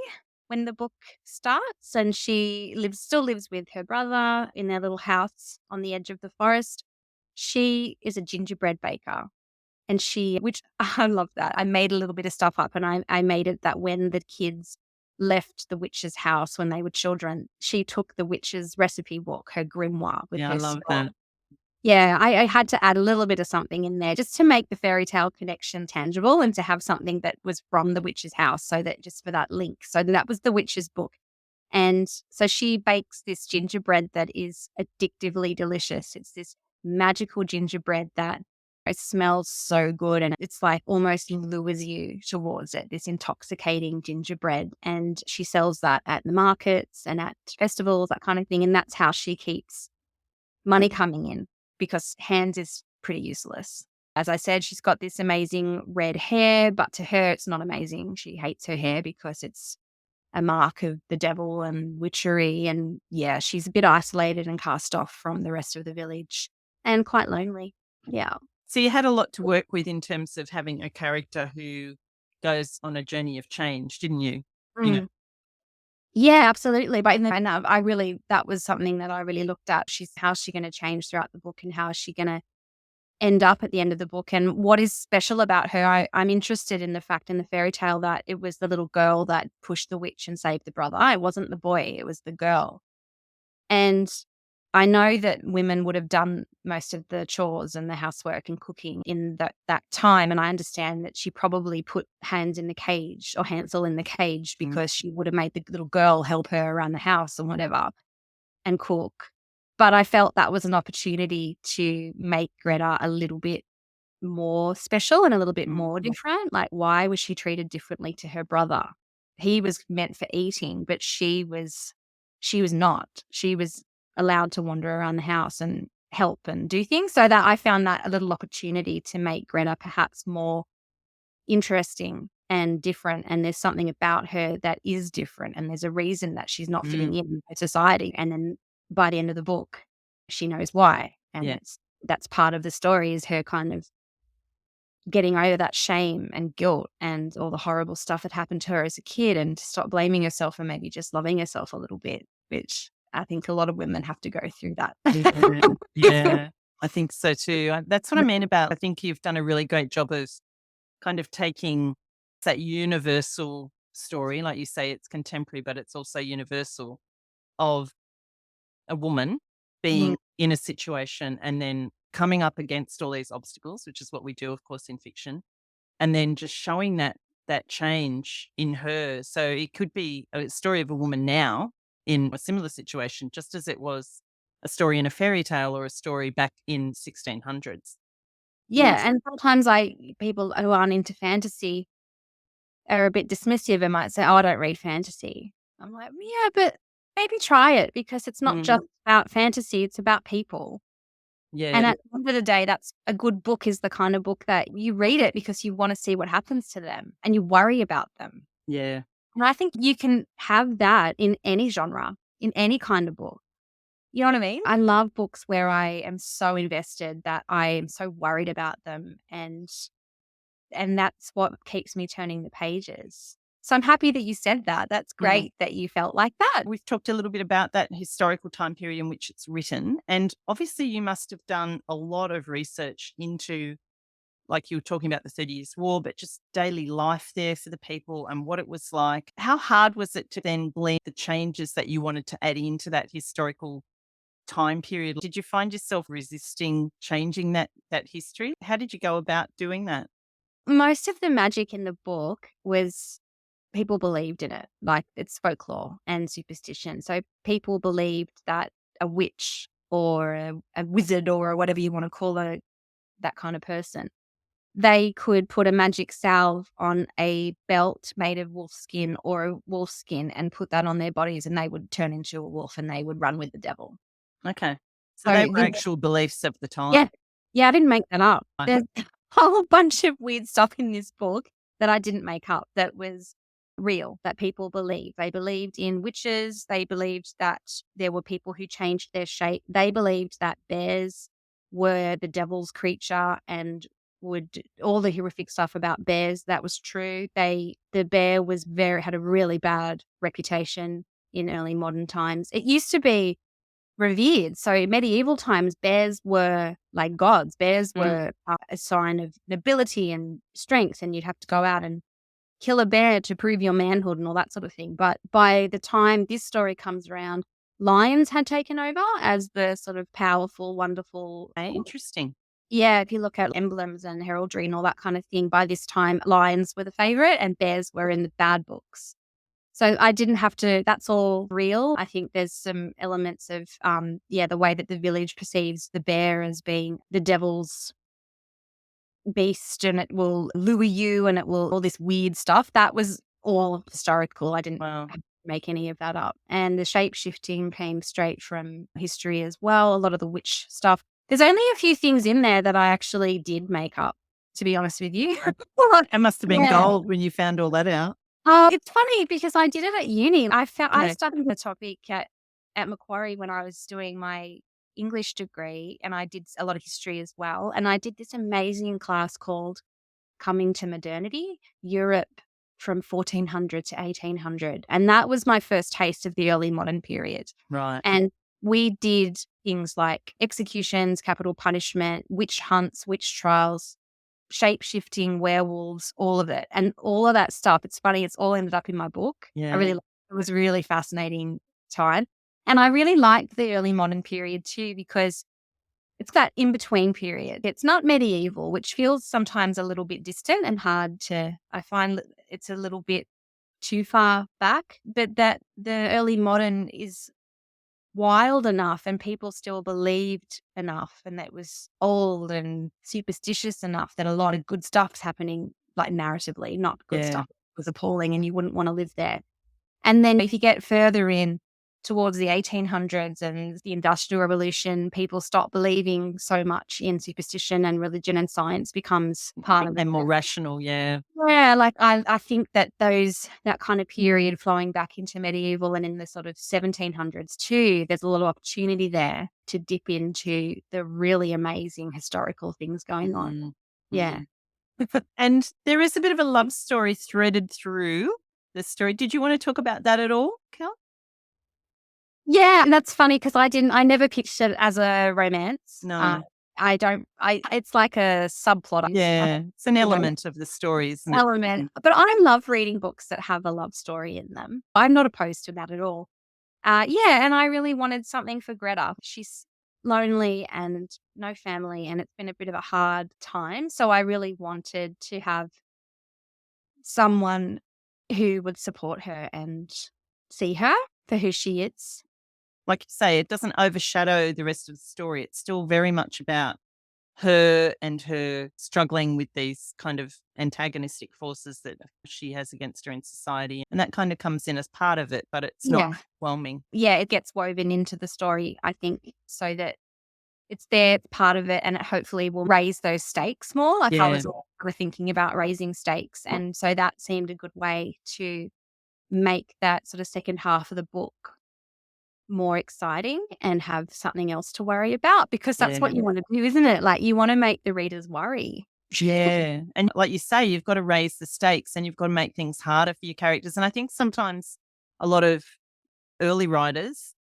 when the book starts, and she still lives with her brother in their little house on the edge of the forest. She is a gingerbread baker, and which I love that. I made a little bit of stuff up, and I made it that when the kids left the witch's house when they were children, she took the witch's recipe book, her grimoire, with Yeah, I her love scroll. that. Yeah, I had to add a little bit of something in there just to make the fairy tale connection tangible and to have something that was from the witch's house, so that just for that link. So that was the witch's book. And so she bakes this gingerbread that is addictively delicious. It's this magical gingerbread that it smells so good, and it's like almost lures you towards it, this intoxicating gingerbread. And she sells that at the markets and at festivals, that kind of thing. And that's how she keeps money coming in, because Hans is pretty useless. As I said, she's got this amazing red hair, but to her, it's not amazing. She hates her hair because it's a mark of the devil and witchery. And yeah, she's a bit isolated and cast off from the rest of the village and quite lonely. Yeah. So you had a lot to work with in terms of having a character who goes on a journey of change, didn't you? You know, Mm. Yeah, absolutely. But that was something that I really looked at. How's she going to change throughout the book, and how is she going to end up at the end of the book, and what is special about her? I'm interested in the fact in the fairy tale that it was the little girl that pushed the witch and saved the brother. It wasn't the boy, it was the girl. And I know that women would have done most of the chores and the housework and cooking in that time. And I understand that she probably put Hans in the cage, or Hansel in the cage, because she would have made the little girl help her around the house or whatever and cook. But I felt that was an opportunity to make Greta a little bit more special and a little bit more different. Like, why was she treated differently to her brother? He was meant for eating, but she was not. She was allowed to wander around the house and help and do things. So that I found that a little opportunity to make Greta perhaps more interesting and different. And there's something about her that is different, and there's a reason that she's not fitting in society. And then by the end of the book, she knows why. And Yeah. that's part of the story, is her kind of getting over that shame and guilt and all the horrible stuff that happened to her as a kid, and to stop blaming herself and maybe just loving herself a little bit, which I think a lot of women have to go through that. Yeah, I think so too. That's what I mean about, I think you've done a really great job of kind of taking that universal story, like you say, it's contemporary, but it's also universal, of a woman being in a situation and then coming up against all these obstacles, which is what we do, of course, in fiction, and then just showing that change in her. So it could be a story of a woman now in a similar situation, just as it was a story in a fairy tale or a story back in 1600s. Yeah, and sometimes people who aren't into fantasy are a bit dismissive and might say, "Oh, I don't read fantasy." I'm like, "Yeah, but maybe try it because it's not just about fantasy, it's about people." And Yeah. at the end of the day, that's a good book is the kind of book that you read it because you wanna see what happens to them and you worry about them. Yeah. And I think you can have that in any genre, in any kind of book. You know what I mean? I love books where I am so invested that I am so worried about them and that's what keeps me turning the pages. So I'm happy that you said that. That's great that you felt like that. We've talked a little bit about that historical time period in which it's written. And obviously, you must have done a lot of research into, like you were talking about the 30 Years' War, but just daily life there for the people and what it was like. How hard was it to then blend the changes that you wanted to add into that historical time period? Did you find yourself resisting changing that history? How did you go about doing that? Most of the magic in the book was people believed in it, like it's folklore and superstition. So people believed that a witch or a wizard or whatever you want to call that kind of person, they could put a magic salve on a belt made of wolf skin or a wolf skin and put that on their bodies and they would turn into a wolf and they would run with the devil. Okay. So So they were actual beliefs of the time. yeah. Yeah, I didn't make that up. Right. There's a whole bunch of weird stuff in this book that I didn't make up that was real, that people believe. They believed in witches. They believed that there were people who changed their shape. They believed that bears were the devil's creature and would all the horrific stuff about bears. That was true. The bear had a really bad reputation in early modern times. It used to be revered. So in medieval times, bears were like gods. Bears were a sign of nobility and strength, and you'd have to go out and kill a bear to prove your manhood and all that sort of thing. But by the time this story comes around, lions had taken over as the sort of powerful, wonderful. Okay, interesting. Yeah, if you look at emblems and heraldry and all that kind of thing, by this time, lions were the favorite and bears were in the bad books. So I didn't have to that's all real. I think there's some elements of, the way that the village perceives the bear as being the devil's beast and it will lure you and it will all this weird stuff. That was all historical. I didn't Wow. make any of that up. And the shape-shifting came straight from history as well, a lot of the witch stuff. There's only a few things in there that I actually did make up, to be honest with you. It must have been Yeah. gold when you found all that out. It's funny because I did it at uni. I Okay. studied the topic at Macquarie when I was doing my English degree, and I did a lot of history as well. And I did this amazing class called Coming to Modernity, Europe from 1400 to 1800. And that was my first taste of the early modern period. Right. And we did things like executions, capital punishment, witch hunts, witch trials, shape-shifting werewolves, all of it. And all of that stuff, it's funny, it's all ended up in my book. Yeah. It was a really fascinating time. And I really liked the early modern period too, because it's that in-between period. It's not medieval, which feels sometimes a little bit distant and I find that it's a little bit too far back, but that the early modern is wild enough and people still believed enough and that was old and superstitious enough that a lot of good stuff's happening, like narratively, not good Yeah. stuff. It was appalling and you wouldn't want to live there. And then if you get further in towards the 1800s and the Industrial Revolution, people stop believing so much in superstition and religion and science becomes part of it. And more rational, yeah. Yeah, like I think that that kind of period flowing back into medieval and in the sort of 1700s too, there's a lot of opportunity there to dip into the really amazing historical things going on. Mm. Yeah. And there is a bit of a love story threaded through the story. Did you want to talk about that at all, Kel? Yeah, and that's funny because I never pitched it as a romance. No. It's like a subplot. Yeah, it's an element of the story, isn't it? Element. But I love reading books that have a love story in them. I'm not opposed to that at all. And I really wanted something for Greta. She's lonely and no family, and it's been a bit of a hard time. So I really wanted to have someone who would support her and see her for who she is. Like you say, it doesn't overshadow the rest of the story. It's still very much about her and her struggling with these kind of antagonistic forces that she has against her in society. And that kind of comes in as part of it, but it's not overwhelming. Yeah, it gets woven into the story, I think, so that it's there, it's part of it, and it hopefully will raise those stakes more. Like I was thinking about raising stakes. And so that seemed a good way to make that sort of second half of the book more exciting and have something else to worry about, because that's what you want to do, isn't it? Like you want to make the readers worry. Yeah. And like you say, you've got to raise the stakes and you've got to make things harder for your characters. And I think sometimes a lot of early writers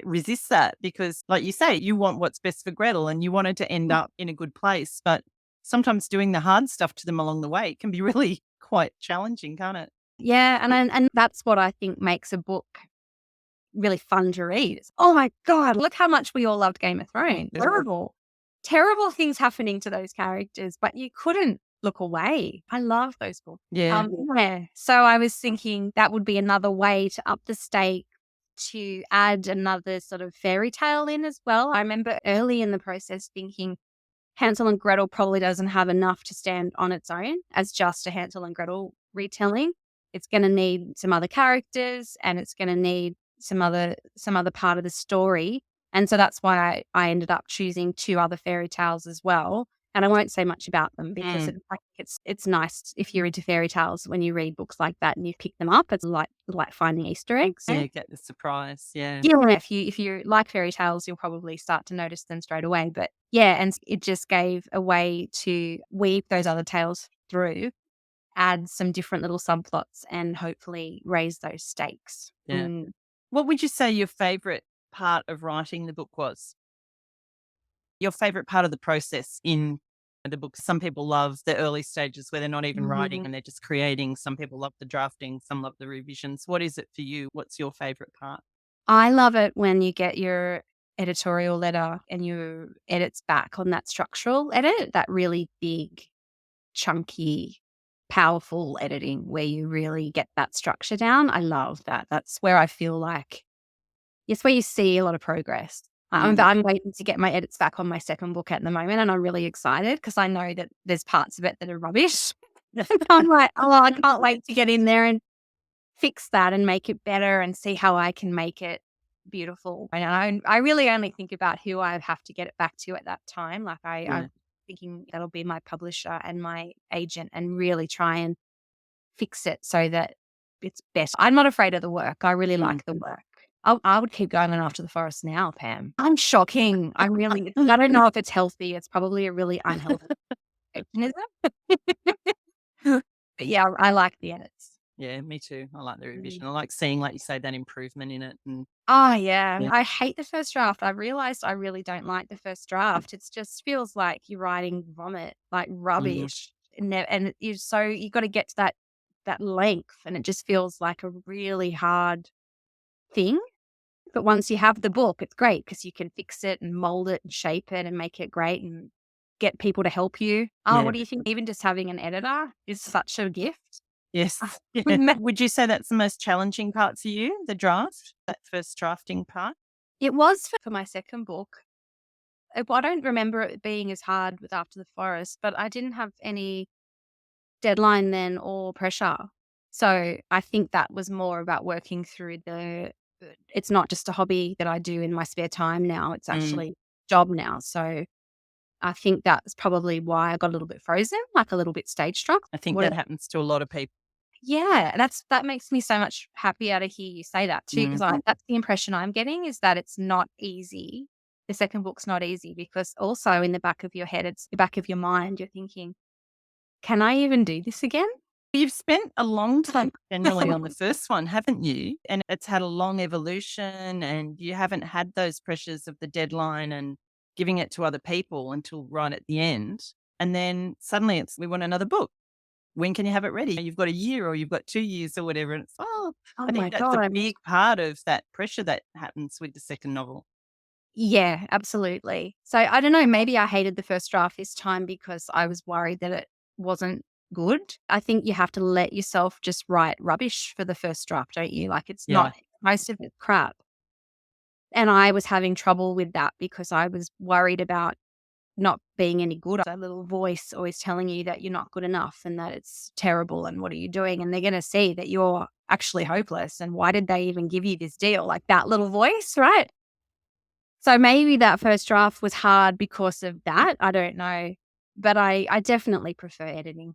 resist that because, like you say, you want what's best for Gretel and you want her to end up in a good place. But sometimes doing the hard stuff to them along the way can be really quite challenging, can't it? Yeah. And that's what I think makes a book really fun to read. It's, oh my God, look how much we all loved Game of Thrones. Terrible things happening to those characters, but you couldn't look away. I love those books. Yeah. So I was thinking that would be another way to up the stake, to add another sort of fairy tale in as well. I remember early in the process thinking Hansel and Gretel probably doesn't have enough to stand on its own as just a Hansel and Gretel retelling. It's going to need some other characters and it's going to need some other part of the story. And so that's why I ended up choosing 2 other fairy tales as well. And I won't say much about them because it's nice if you're into fairy tales when you read books like that and you pick them up. It's like finding Easter eggs. Yeah, get the surprise. Yeah. Yeah, if you like fairy tales, you'll probably start to notice them straight away. But yeah, and it just gave a way to weave those other tales through, add some different little subplots, and hopefully raise those stakes. Yeah. What would you say your favourite part of writing the book was? Your favourite part of the process in the book? Some people love the early stages where they're not even writing and they're just creating. Some people love the drafting. Some love the revisions. What is it for you? What's your favourite part? I love it when you get your editorial letter and your edits back on that structural edit, that really big, chunky, powerful editing where you really get that structure down. I love that. That's where I feel like it's where you see a lot of progress. I'm waiting to get my edits back on my second book at the moment, and I'm really excited because I know that there's parts of it that are rubbish. I'm like, oh, I can't wait to get in there and fix that and make it better and see how I can make it beautiful. And I really only think about who I have to get it back to at that time. Like I'm thinking that'll be my publisher and my agent, and really try and fix it so that it's better. I'm not afraid of the work. I really like the work. I would keep going after the forest now, Pam. I'm shocking. I don't know if it's healthy. It's probably a really unhealthy perfectionism. But yeah, I like the edits. Yeah, me too. I like the revision. I like seeing, like you say, that improvement in it. And yeah. I hate the first draft. I realized I really don't like the first draft. It just feels like you're writing vomit, like rubbish. And you got to get to that length, and it just feels like a really hard thing. But once you have the book, it's great because you can fix it and mold it and shape it and make it great and get people to help you. What do you think? Even just having an editor is such a gift. Yes. Yeah. Would you say that's the most challenging part for you, the draft, that first drafting part? It was for my second book. I don't remember it being as hard with After the Forest, but I didn't have any deadline then or pressure. So I think that was more about working through it's not just a hobby that I do in my spare time now. It's actually a job now. So I think that's probably why I got a little bit frozen, like a little bit stage struck. I think that happens to a lot of people. Yeah, that makes me so much happier to hear you say that too, because that's the impression I'm getting, is that it's not easy. The second book's not easy because also in the back of your head, it's the back of your mind, you're thinking, can I even do this again? You've spent a long time generally on the first one, haven't you? And it's had a long evolution, and you haven't had those pressures of the deadline and giving it to other people until right at the end. And then suddenly we want another book. When can you have it ready? You've got a year or you've got 2 years or whatever. And it's, I think that's a big part of that pressure that happens with the second novel. Yeah, absolutely. So I don't know, maybe I hated the first draft this time because I was worried that it wasn't good. I think you have to let yourself just write rubbish for the first draft, don't you? Like it's not, most of it's crap. And I was having trouble with that because I was worried about not being any good. A little voice always telling you that you're not good enough and that it's terrible and what are you doing? And they're going to see that you're actually hopeless. And why did they even give you this deal? Like that little voice, right? So maybe that first draft was hard because of that. I don't know. But I definitely prefer editing.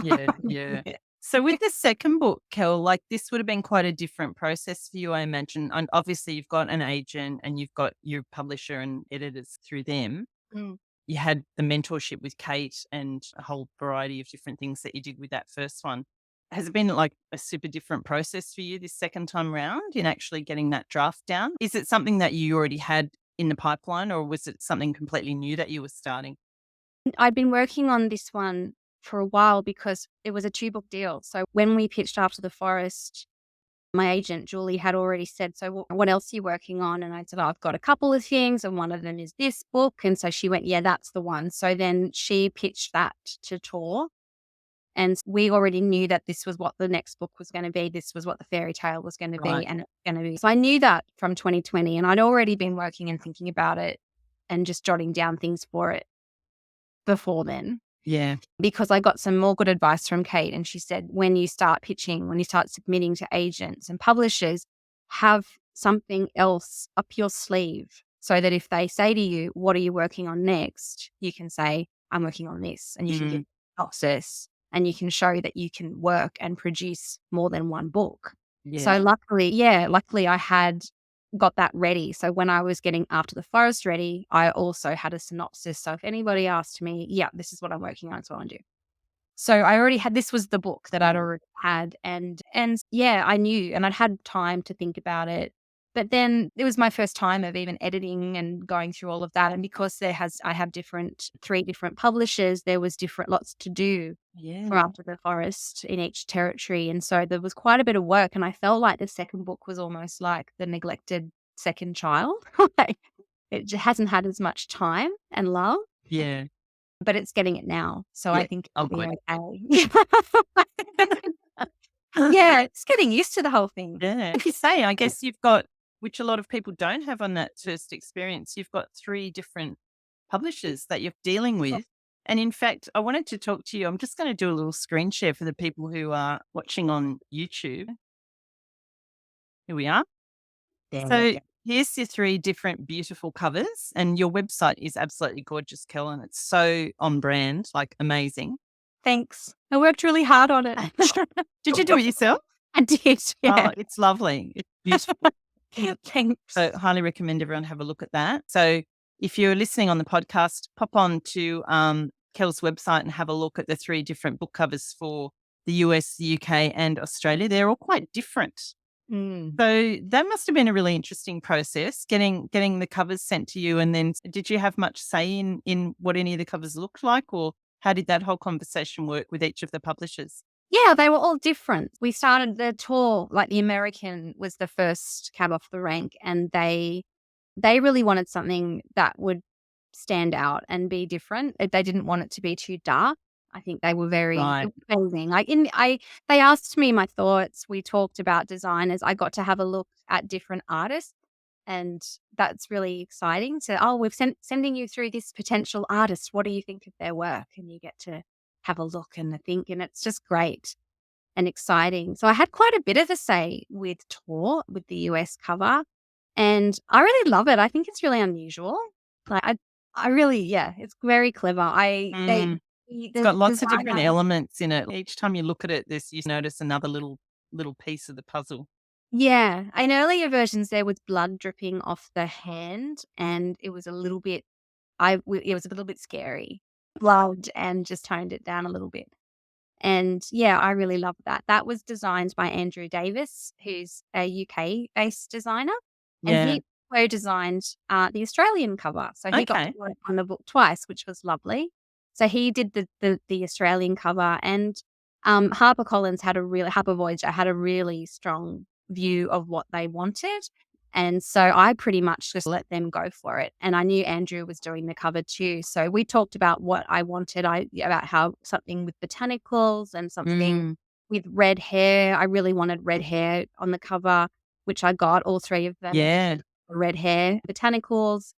Yeah, yeah. So with the second book, Kel, like this would have been quite a different process for you, I imagine. And obviously you've got an agent and you've got your publisher and editors through them. Mm. You had the mentorship with Kate and a whole variety of different things that you did with that first one. Has it been like a super different process for you this second time round in actually getting that draft down? Is it something that you already had in the pipeline or was it something completely new that you were starting? I'd been working on this one for a while because it was a 2-book deal. So when we pitched After the Forest, my agent, Julie, had already said, so what else are you working on? And I said, I've got a couple of things and one of them is this book. And so she went, yeah, that's the one. So then she pitched that to Tor. And we already knew that this was what the next book was going to be. This was what the fairy tale was going to be Right. and it's going to be. So I knew that from 2020 and I'd already been working and thinking about it and just jotting down things for it before then. Yeah. Because I got some more good advice from Kate and she said, when you start pitching, when you start submitting to agents and publishers, have something else up your sleeve so that if they say to you, what are you working on next? You can say, I'm working on this and you can give process and you can show that you can work and produce more than one book. Yeah. So luckily I had got that ready. So when I was getting After the Forest ready, I also had a synopsis. So if anybody asked me, yeah, this is what I'm working on, it's what I do. So I already had, this was the book that I'd already had. And yeah, I knew and I'd had time to think about it. But then it was my first time of even editing and going through all of that. And because I have 3 different publishers, there was lots to do for After the Forest in each territory. And so there was quite a bit of work. And I felt like the second book was almost like the neglected second child. Like it hasn't had as much time and love. Yeah. But it's getting it now. So I think it'll be okay. Yeah, it's getting used to the whole thing. Yeah. Like you say, I guess you've got, which a lot of people don't have on that first experience, you've got 3 different publishers that you're dealing with. And in fact, I wanted to talk to you. I'm just going to do a little screen share for the people who are watching on YouTube. Here we are. So here's your 3 different beautiful covers. And your website is absolutely gorgeous, Kell, and it's so on brand, like amazing. Thanks. I worked really hard on it. Did you do it yourself? I did, yeah. Oh, it's lovely. It's beautiful. Thanks. So highly recommend everyone have a look at that. So if you're listening on the podcast, pop on to Kell's website and have a look at the 3 different book covers for the US, the UK and Australia. They're all quite different. So that must have been a really interesting process, getting the covers sent to you. And then did you have much say in what any of the covers looked like, or how did that whole conversation work with each of the publishers? Yeah, they were all different. We started the tour, like the American was the first cab off the rank, and they really wanted something that would stand out and be different. They didn't want it to be too dark. I think they were very amazing. Like they asked me my thoughts. We talked about designers. I got to have a look at different artists, and that's really exciting. So, we've sending you through this potential artist. What do you think of their work? And you get to have a look and think, and it's just great and exciting. So I had quite a bit of a say with Tor, with the US cover, and I really love it. I think it's really unusual. Like I really, it's very clever. It's got lots of different elements in it. Each time you look at it, you notice another little piece of the puzzle. Yeah. In earlier versions, there was blood dripping off the hand, and it was a little bit, it was a little bit scary. Blood, and just toned it down a little bit. And yeah, I really love that. That was designed by Andrew Davis, who's a UK-based designer. And he co-designed the Australian cover. So he got to work on the book twice, which was lovely. So he did the Australian cover, and HarperCollins Harper Voyager had a really strong view of what they wanted. And so I pretty much just let them go for it. And I knew Andrew was doing the cover too. So we talked about what I wanted, about how something with botanicals and something with red hair. I really wanted red hair on the cover, which I got, all 3 of them. Yeah. Red hair, botanicals,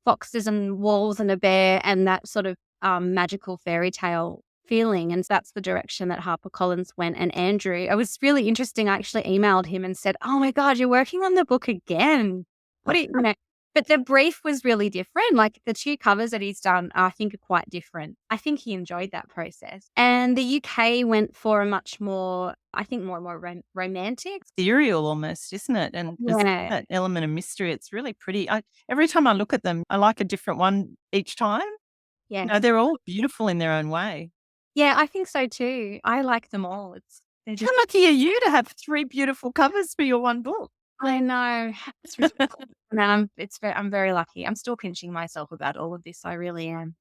foxes and wolves and a bear and that sort of magical fairy tale feeling. And that's the direction that HarperCollins went. And Andrew, it was really interesting. I actually emailed him and said, "Oh my God, you're working on the book again. What do you know?" But the brief was really different. Like the 2 covers that he's done, I think, are quite different. I think he enjoyed that process. And the UK went for a much more, I think, more romantic. Ethereal almost, isn't it? And there's Yeah. that element of mystery. It's really pretty. Every time I look at them, I like a different one each time. Yeah. No, they're all beautiful in their own way. Yeah, I think so too. I like them all. They're just, How lucky are you to have 3 beautiful covers for your one book? I know. It's ridiculous. And I'm very lucky. I'm still pinching myself about all of this. I really am.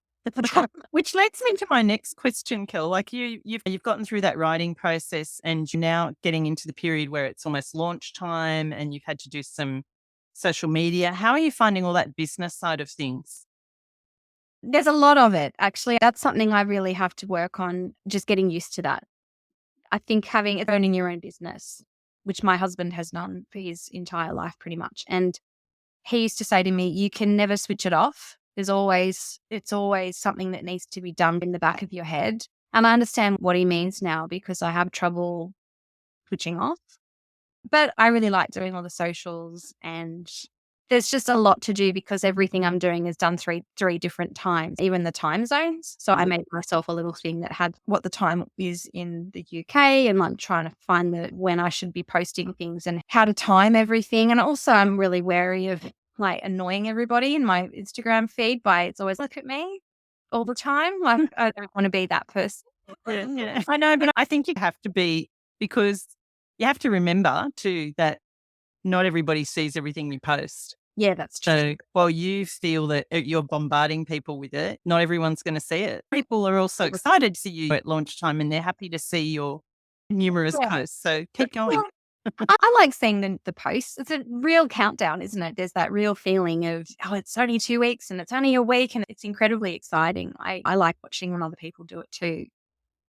Which leads me to my next question, Kel. Like you've gotten through that writing process and you're now getting into the period where it's almost launch time and you've had to do some social media. How are you finding all that business side of things? There's a lot of it, actually. That's something I really have to work on, just getting used to that. I think owning your own business, which my husband has done for his entire life pretty much. And he used to say to me, "You can never switch it off. It's always something that needs to be done in the back of your head." And I understand what he means now because I have trouble switching off. But I really like doing all the socials, and there's just a lot to do because everything I'm doing is done three different times, even the time zones. So I made myself a little thing that had what the time is in the UK and like trying to find when I should be posting things and how to time everything. And also I'm really wary of like annoying everybody in my Instagram feed by it's always look at me all the time. Like I don't want to be that person. Yeah. I know, but I think you have to be, because you have to remember too that not everybody sees everything you post. Yeah, that's true. So while you feel that you're bombarding people with it, not everyone's going to see it. People are also excited to see you at launch time and they're happy to see your numerous posts. So keep going. I like seeing the posts. It's a real countdown, isn't it? There's that real feeling of, oh, it's only 2 weeks and it's only a week and it's incredibly exciting. I like watching when other people do it too.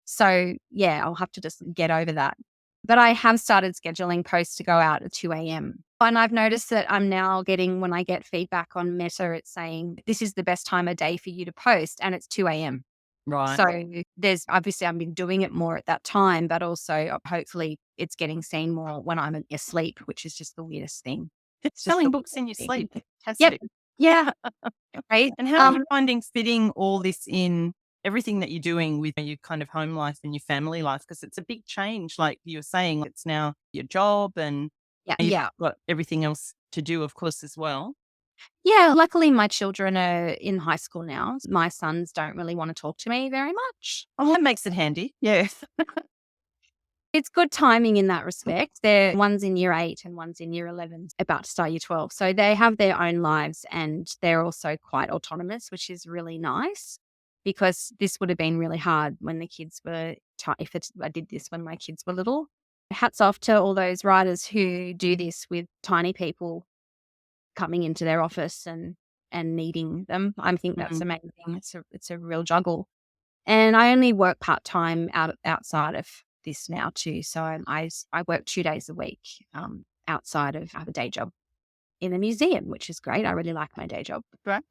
So yeah, I'll have to just get over that. But I have started scheduling posts to go out at 2 a.m. And I've noticed that I'm now getting, when I get feedback on Meta, it's saying, this is the best time of day for you to post. And it's 2 a.m. Right. So there's obviously I've been doing it more at that time, but also hopefully it's getting seen more when I'm asleep, which is just the weirdest thing. It's selling books in your sleep. Yep. Fantastic. Yeah. Right. And how are you finding fitting all this in everything that you're doing with your kind of home life and your family life? Because it's a big change. Like you were saying, it's now your job and you've got everything else to do, of course, as well. Yeah, luckily my children are in high school now. My sons don't really want to talk to me very much. Oh, that makes it handy. Yes. It's good timing in that respect. One's in year 8 and one's in year 11, about to start year 12. So they have their own lives and they're also quite autonomous, which is really nice because this would have been really hard when the kids were, I did this when my kids were little. Hats off to all those writers who do this with tiny people coming into their office and needing them. I think that's amazing. It's a real juggle. And I only work part-time outside of this now too. So I work 2 days a week outside of, I have a day job in a museum, which is great. I really like my day job. Right.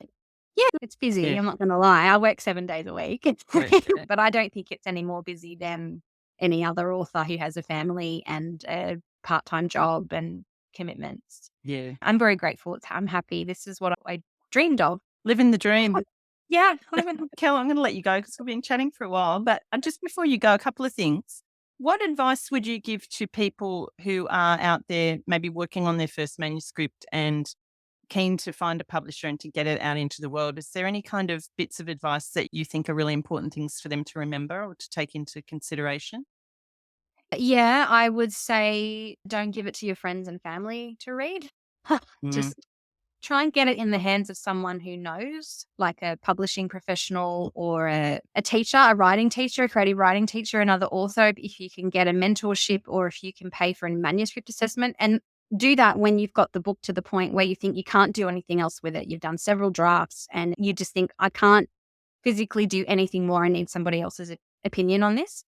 Yeah, it's busy. Yeah. I'm not going to lie. I work 7 days a week, but I don't think it's any more busy than any other author who has a family and a part-time job and commitments. Yeah. I'm very grateful. I'm happy. This is what I dreamed of. Living the dream. Yeah. Kel, I'm going to let you go because we've been chatting for a while. But just before you go, a couple of things. What advice would you give to people who are out there maybe working on their first manuscript and keen to find a publisher and to get it out into the world? Is there any kind of bits of advice that you think are really important things for them to remember or to take into consideration? Yeah, I would say don't give it to your friends and family to read. Just try and get it in the hands of someone who knows, like a publishing professional or a teacher, a writing teacher, a creative writing teacher, another author, if you can get a mentorship or if you can pay for a manuscript assessment. And do that when you've got the book to the point where you think you can't do anything else with it. You've done several drafts and you just think, I can't physically do anything more. I need somebody else's opinion on this.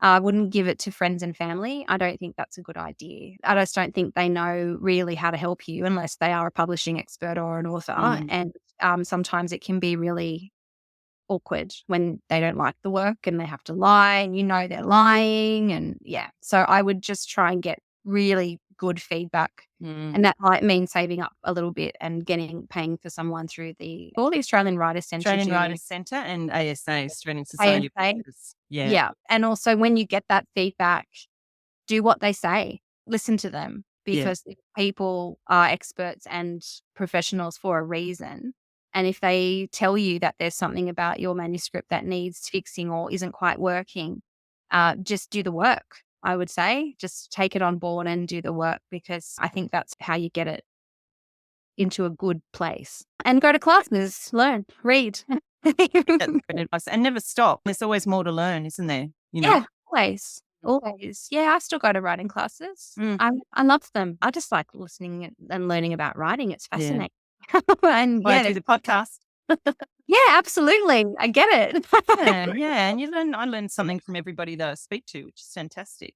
I wouldn't give it to friends and family. I don't think that's a good idea. I just don't think they know really how to help you unless they are a publishing expert or an author. And sometimes it can be really awkward when they don't like the work and they have to lie and they're lying. And so I would just try and get really good feedback. And that might mean saving up a little bit and paying for someone through the Australian Writers Centre. Australian Writers Centre and ASA, Australian Society of Authors. Yeah. And also when you get that feedback, do what they say. Listen to them, because people are experts and professionals for a reason. And if they tell you that there's something about your manuscript that needs fixing or isn't quite working, just do the work. I would say just take it on board and do the work, because I think that's how you get it into a good place. And go to classes, learn, read. That's great advice. And never stop. There's always more to learn, isn't there? Yeah, always. Yeah, I still go to writing classes. I love them. I just like listening and learning about writing. It's fascinating. And I do the podcast. Yeah, absolutely. I get it. And I learn something from everybody that I speak to, which is fantastic.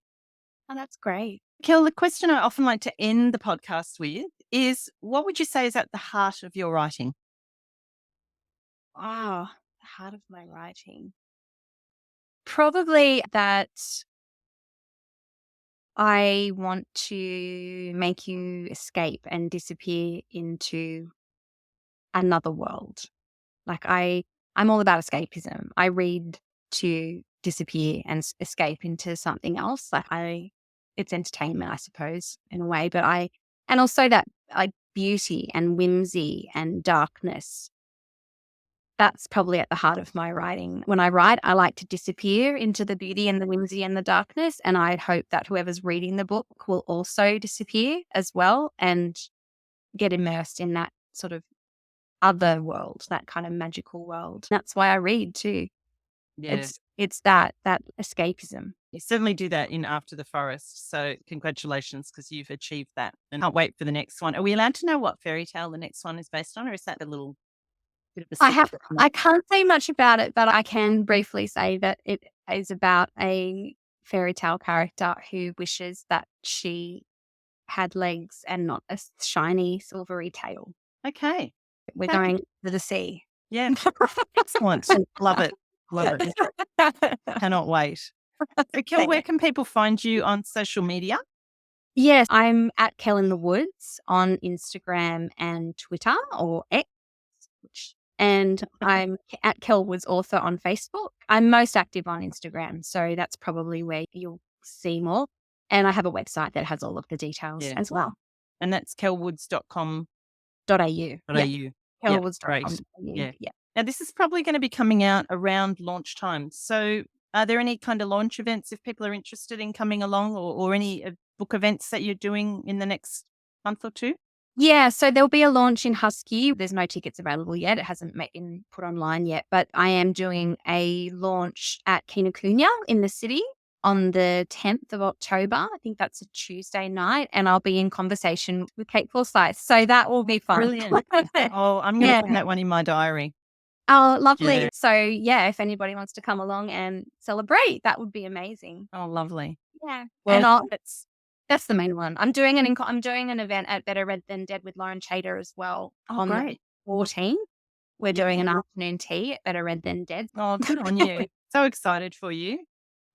Oh, that's great. Kell, the question I often like to end the podcast with is, what would you say is at the heart of your writing? The heart of my writing. Probably that I want to make you escape and disappear into another world. Like I'm all about escapism. I read to disappear and escape into something else. It's entertainment, I suppose, in a way. But and also that beauty and whimsy and darkness. That's probably at the heart of my writing. When I write, I like to disappear into the beauty and the whimsy and the darkness. And I hope that whoever's reading the book will also disappear as well and get immersed in that sort of other world, that kind of magical world. That's why I read too. Yeah. It's that escapism. You certainly do that in After the Forest. So congratulations, because you've achieved that. And can't wait for the next one. Are we allowed to know what fairy tale the next one is based on, or is that a little bit of a I can't say much about it, but I can briefly say that it is about a fairy tale character who wishes that she had legs and not a shiny silvery tail. Okay. We're going to the sea. Yeah. Excellent. Love it. Love it. Cannot wait. So, Kell, where can people find you on social media? Yes, I'm at Kell in the Woods on Instagram and Twitter, or X, and I'm at Kell Woods Author on Facebook. I'm most active on Instagram, so that's probably where you'll see more. And I have a website that has all of the details as well. And that's kellwoods.com.au. Kellwoods.com.au. Yeah. Now, this is probably going to be coming out around launch time. So are there any kind of launch events if people are interested in coming along, or any book events that you're doing in the next month or two? Yeah, so there'll be a launch in Husky. There's no tickets available yet. It hasn't been put online yet, but I am doing a launch at Kinokuniya in the city on the 10th of October. I think that's a Tuesday night, and I'll be in conversation with Kate Forsyth. So that will be fun. Brilliant. I'm going to put that one in my diary. Oh, lovely. Yeah. So if anybody wants to come along and celebrate, that would be amazing. Oh, lovely. Yeah. Well, that's the main one. I'm doing an event at Better Red Than Dead with Lauren Chater as well. On the 14th. We're doing an afternoon tea at Better Red Than Dead. Oh, good on you. So excited for you.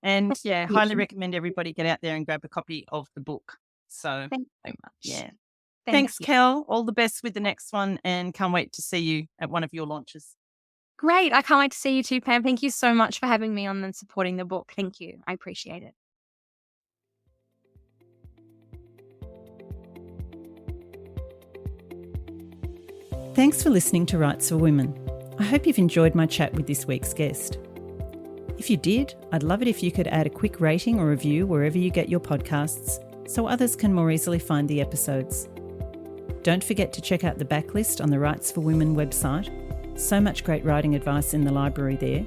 And highly recommend everybody get out there and grab a copy of the book. So thanks so much. Yeah. Thanks, Kell. All the best with the next one, and can't wait to see you at one of your launches. Great. I can't wait to see you too, Pam. Thank you so much for having me on and supporting the book. Thank you. I appreciate it. Thanks for listening to Rights for Women. I hope you've enjoyed my chat with this week's guest. If you did, I'd love it if you could add a quick rating or review wherever you get your podcasts, so others can more easily find the episodes. Don't forget to check out the backlist on the Rights for Women website. So much great writing advice in the library there.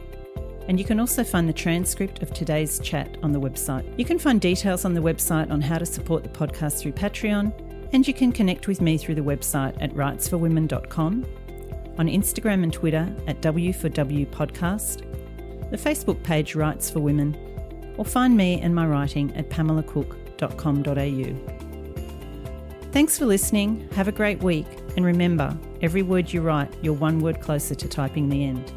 And you can also find the transcript of today's chat on the website. You can find details on the website on how to support the podcast through Patreon, and you can connect with me through the website at rightsforwomen.com, on Instagram and Twitter at W4W Podcast, the Facebook page Rights for Women, or find me and my writing at pamelacook.com.au. Thanks for listening, have a great week, and remember, every word you write, you're one word closer to typing the end.